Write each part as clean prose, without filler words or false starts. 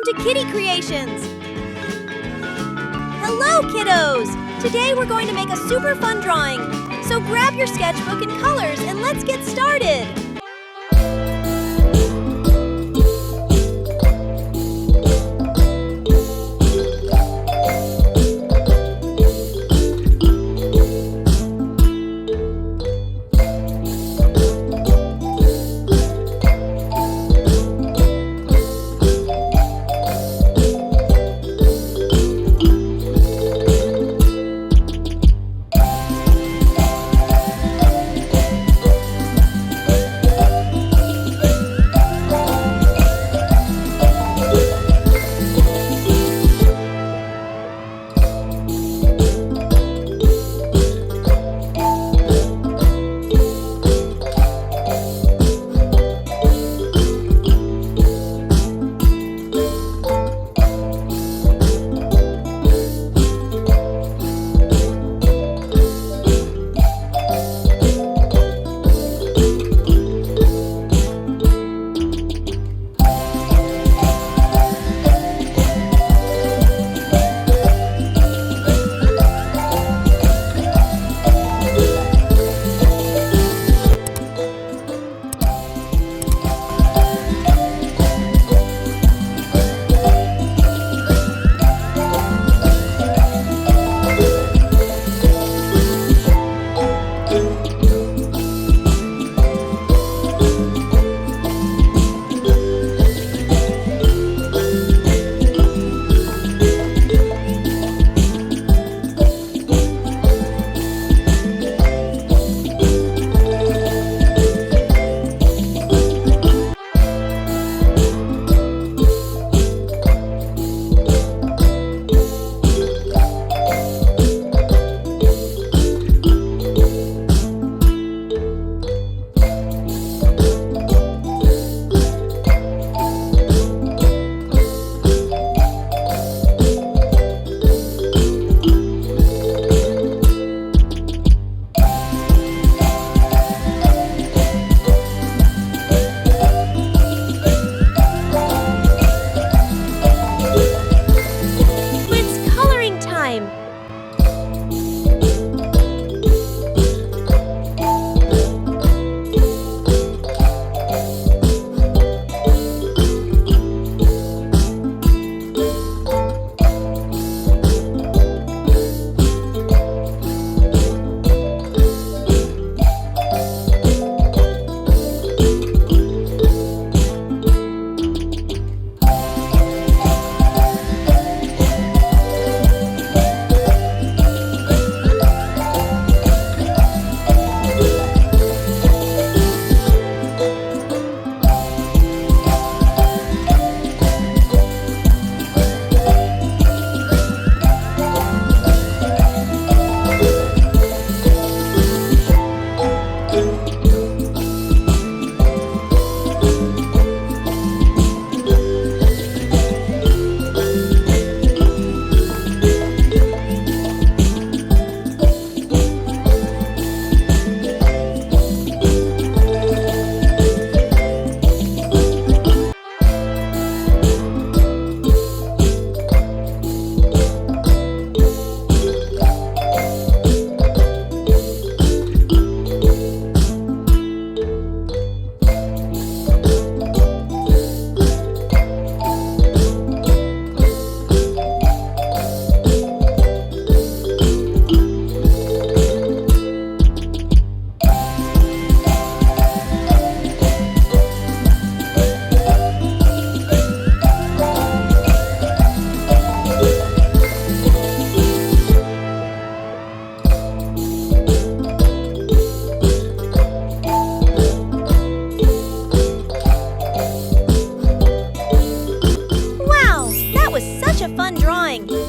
Welcome to Kitty Creations! Hello, kiddos! Today we're going to make a super fun drawing. So grab your sketchbook and colors and let's get started!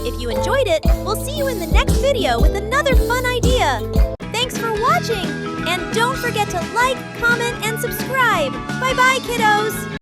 If you enjoyed it, we'll see you in the next video with another fun idea. Thanks for watching, and don't forget to like, comment, and subscribe. Bye-bye, kiddos!